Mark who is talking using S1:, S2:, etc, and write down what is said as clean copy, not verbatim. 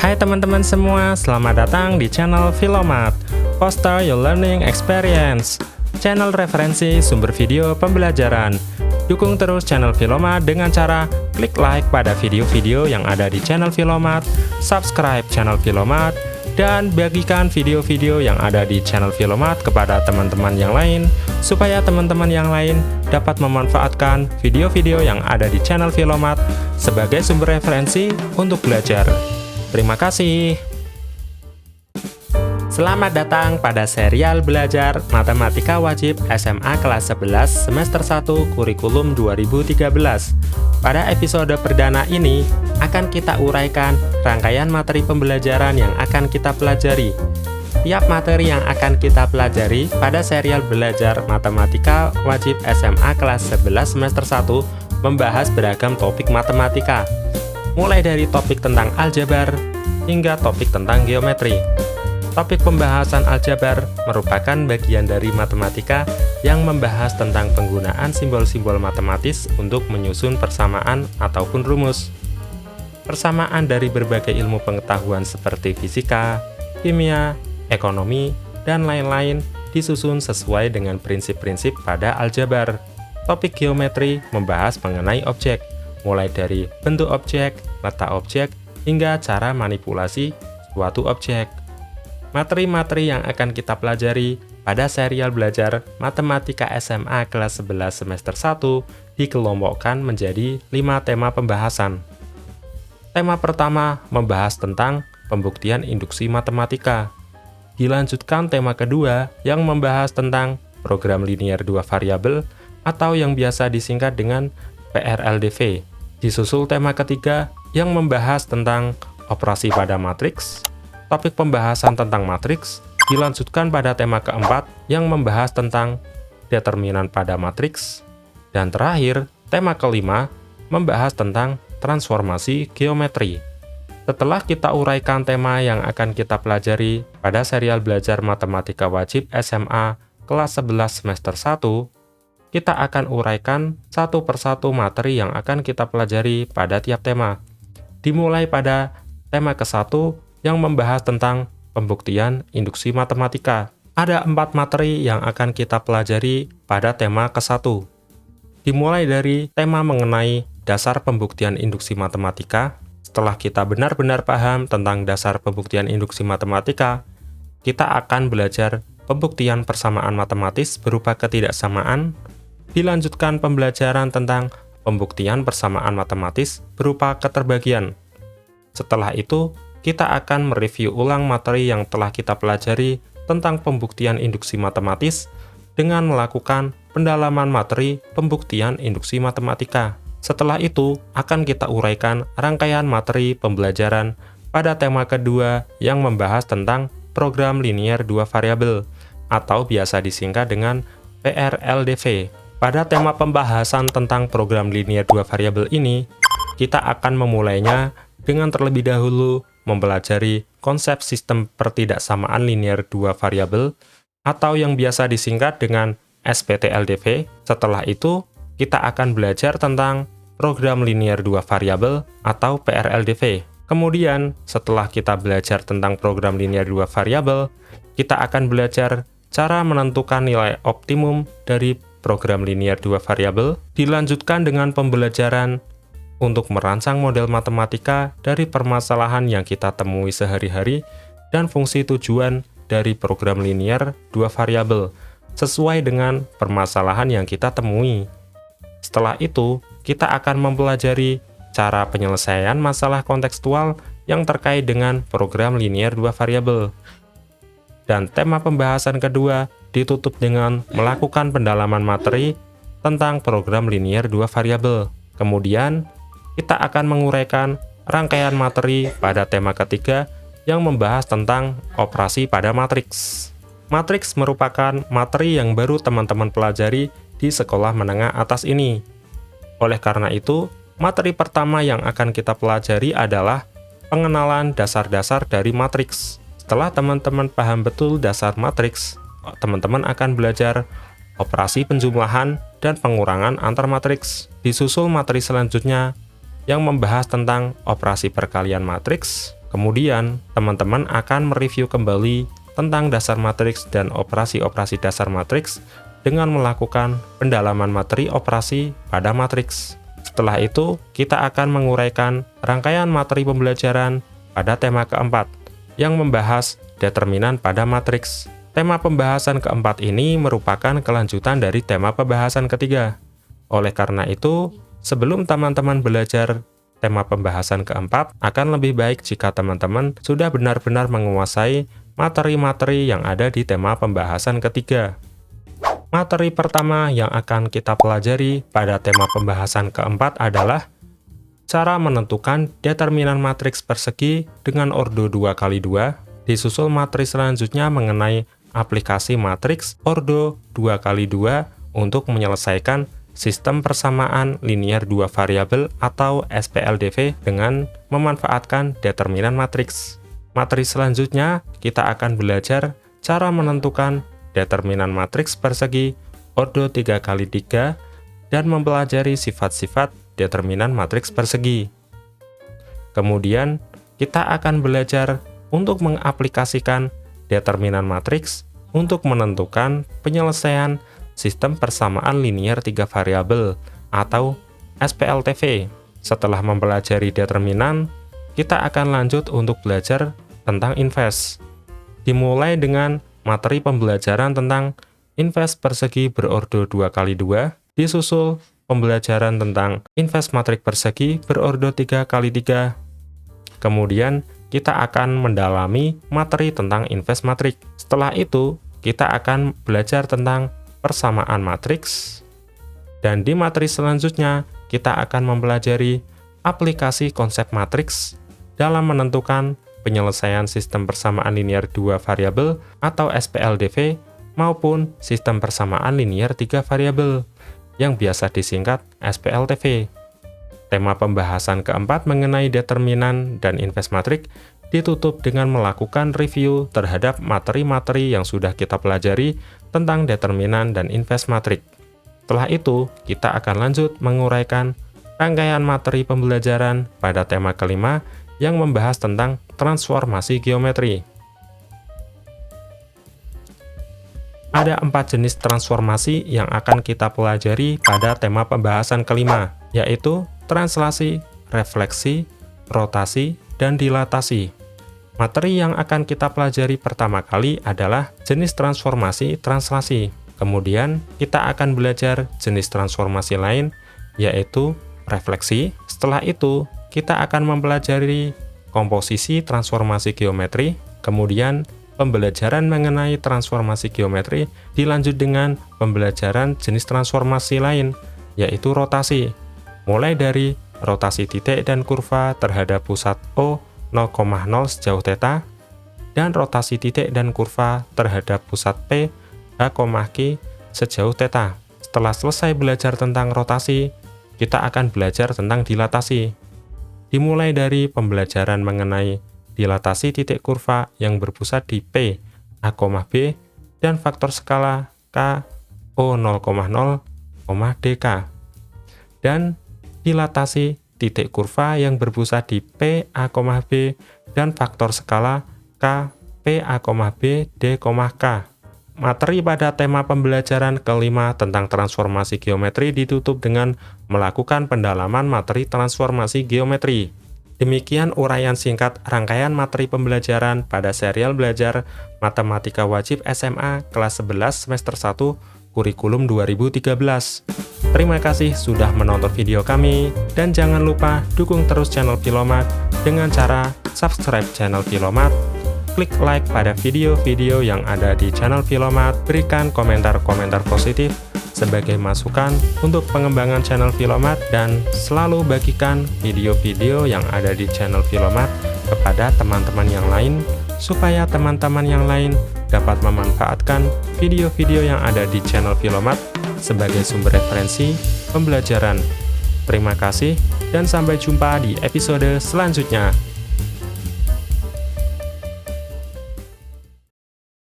S1: Hai teman-teman semua, selamat datang di channel Filomat, Foster Your Learning Experience, channel referensi sumber video pembelajaran. Dukung terus channel Filomat dengan cara klik like pada video-video yang ada di channel Filomat, subscribe channel Filomat, dan bagikan video-video yang ada di channel Filomat kepada teman-teman yang lain, supaya teman-teman yang lain dapat memanfaatkan video-video yang ada di channel Filomat sebagai sumber referensi untuk belajar. Terima kasih. Selamat datang pada serial belajar Matematika Wajib SMA kelas 11 semester 1 kurikulum 2013. Pada episode perdana ini akan kita uraikan rangkaian materi pembelajaran yang akan kita pelajari. Tiap materi yang akan kita pelajari pada serial belajar Matematika Wajib SMA kelas 11 semester 1 membahas beragam topik matematika, mulai dari topik tentang aljabar hingga topik tentang geometri. Topik pembahasan aljabar merupakan bagian dari matematika yang membahas tentang penggunaan simbol-simbol matematis untuk menyusun persamaan ataupun rumus. Persamaan dari berbagai ilmu pengetahuan seperti fisika, kimia, ekonomi, dan lain-lain disusun sesuai dengan prinsip-prinsip pada aljabar. Topik geometri membahas mengenai objek, mulai dari bentuk objek, letak objek, hingga cara manipulasi suatu objek. Materi-materi yang akan kita pelajari pada serial belajar Matematika SMA kelas 11 semester 1 dikelompokkan menjadi 5 tema pembahasan. Tema pertama membahas tentang pembuktian induksi matematika. Dilanjutkan tema kedua yang membahas tentang program linear dua variabel atau yang biasa disingkat dengan PRLDV. Disusul tema ketiga yang membahas tentang operasi pada matriks. Topik pembahasan tentang matriks dilanjutkan pada tema keempat yang membahas tentang determinan pada matriks. Dan terakhir, tema kelima membahas tentang transformasi geometri. Setelah kita uraikan tema yang akan kita pelajari pada serial belajar Matematika Wajib SMA kelas 11 semester 1, kita akan uraikan satu persatu materi yang akan kita pelajari pada tiap tema. Dimulai pada tema ke-1 yang membahas tentang pembuktian induksi matematika. Ada 4 materi yang akan kita pelajari pada tema ke-1. Dimulai dari tema mengenai dasar pembuktian induksi matematika. Setelah kita benar-benar paham tentang dasar pembuktian induksi matematika, kita akan belajar pembuktian persamaan matematis berupa ketidaksamaan. Dilanjutkan pembelajaran tentang pembuktian persamaan matematis berupa keterbagian. Setelah itu, kita akan mereview ulang materi yang telah kita pelajari tentang pembuktian induksi matematis dengan melakukan pendalaman materi pembuktian induksi matematika. Setelah itu, akan kita uraikan rangkaian materi pembelajaran pada tema kedua yang membahas tentang program linear dua variabel atau biasa disingkat dengan PRLDV. Pada tema pembahasan tentang program linear dua variabel ini, kita akan memulainya dengan terlebih dahulu mempelajari konsep sistem pertidaksamaan linear dua variabel atau yang biasa disingkat dengan SPTLDV. Setelah itu, kita akan belajar tentang program linear dua variabel atau PRLDV. Kemudian, setelah kita belajar tentang program linear dua variabel, kita akan belajar cara menentukan nilai optimum dari program linear dua variabel. Dilanjutkan dengan pembelajaran untuk merancang model matematika dari permasalahan yang kita temui sehari-hari dan fungsi tujuan dari program linear dua variabel sesuai dengan permasalahan yang kita temui. Setelah itu, kita akan mempelajari cara penyelesaian masalah kontekstual yang terkait dengan program linear dua variabel. Dan tema pembahasan kedua ditutup dengan melakukan pendalaman materi tentang program linear dua variabel. Kemudian, kita akan menguraikan rangkaian materi pada tema ketiga yang membahas tentang operasi pada matriks. Matriks merupakan materi yang baru teman-teman pelajari di sekolah menengah atas ini. Oleh karena itu, materi pertama yang akan kita pelajari adalah pengenalan dasar-dasar dari matriks. Setelah teman-teman paham betul dasar matriks, teman-teman akan belajar operasi penjumlahan dan pengurangan antar matriks. Disusul materi selanjutnya yang membahas tentang operasi perkalian matriks, Kemudian, teman-teman akan mereview kembali tentang dasar matriks dan operasi-operasi dasar matriks dengan melakukan pendalaman materi operasi pada matriks. Setelah itu, kita akan menguraikan rangkaian materi pembelajaran pada tema keempat, yang membahas determinan pada matriks. Tema pembahasan keempat ini merupakan kelanjutan dari tema pembahasan ketiga. Oleh karena itu, sebelum teman-teman belajar tema pembahasan keempat, akan lebih baik jika teman-teman sudah benar-benar menguasai materi-materi yang ada di tema pembahasan ketiga. Materi pertama yang akan kita pelajari pada tema pembahasan keempat adalah cara menentukan determinan matriks persegi dengan ordo 2x2, disusul materi selanjutnya mengenai aplikasi matriks ordo 2x2 untuk menyelesaikan sistem persamaan linear dua variabel atau SPLDV dengan memanfaatkan determinan matriks. Materi selanjutnya, kita akan belajar cara menentukan determinan matriks persegi ordo 3x3 dan mempelajari sifat-sifat determinan matriks persegi. Kemudian, kita akan belajar untuk mengaplikasikan determinan matriks untuk menentukan penyelesaian sistem persamaan linear 3 variabel atau SPLTV. Setelah mempelajari determinan, kita akan lanjut untuk belajar tentang inves. Dimulai dengan materi pembelajaran tentang inves persegi berordo 2x2, disusul pembelajaran tentang inves matrik persegi berordo 3x3. Kemudian, kita akan mendalami materi tentang inves matrik. Setelah itu, kita akan belajar tentang persamaan matriks, dan di materi selanjutnya kita akan mempelajari aplikasi konsep matriks dalam menentukan penyelesaian sistem persamaan linear 2 variabel atau SPLDV maupun sistem persamaan linear 3 variabel yang biasa disingkat SPLTV. Tema pembahasan keempat mengenai determinan dan inves matrik ditutup dengan melakukan review terhadap materi-materi yang sudah kita pelajari tentang determinan dan inves matrik. Setelah itu, kita akan lanjut menguraikan rangkaian materi pembelajaran pada tema kelima yang membahas tentang transformasi geometri. Ada 4 jenis transformasi yang akan kita pelajari pada tema pembahasan kelima, yaitu translasi, refleksi, rotasi, dan dilatasi. Materi yang akan kita pelajari pertama kali adalah jenis transformasi translasi. Kemudian, kita akan belajar jenis transformasi lain, yaitu refleksi. Setelah itu, kita akan mempelajari komposisi transformasi geometri. Kemudian, pembelajaran mengenai transformasi geometri dilanjut dengan pembelajaran jenis transformasi lain, yaitu rotasi. Mulai dari rotasi titik dan kurva terhadap pusat O 0,0 sejauh θ, dan rotasi titik dan kurva terhadap pusat P, H, Q sejauh θ. Setelah selesai belajar tentang rotasi, kita akan belajar tentang dilatasi. Dimulai dari pembelajaran mengenai dilatasi titik kurva yang berpusat di P, A, B, dan faktor skala K, O 0,0, dk. Dan dilatasi titik kurva yang berpusat di P, A, B, dan faktor skala K, P, A, B, D, K. Materi pada tema pembelajaran kelima tentang transformasi geometri ditutup dengan melakukan pendalaman materi transformasi geometri. Demikian uraian singkat rangkaian materi pembelajaran pada serial belajar Matematika Wajib SMA kelas 11 semester 1 kurikulum 2013. Terima kasih sudah menonton video kami, dan jangan lupa dukung terus channel Filomat dengan cara subscribe channel Filomat, klik like pada video-video yang ada di channel Filomat, berikan komentar-komentar positif sebagai masukan untuk pengembangan channel Filomat, dan selalu bagikan video-video yang ada di channel Filomat kepada teman-teman yang lain, supaya teman-teman yang lain dapat memanfaatkan video-video yang ada di channel Filomat sebagai sumber referensi pembelajaran. Terima kasih, dan sampai jumpa di episode selanjutnya.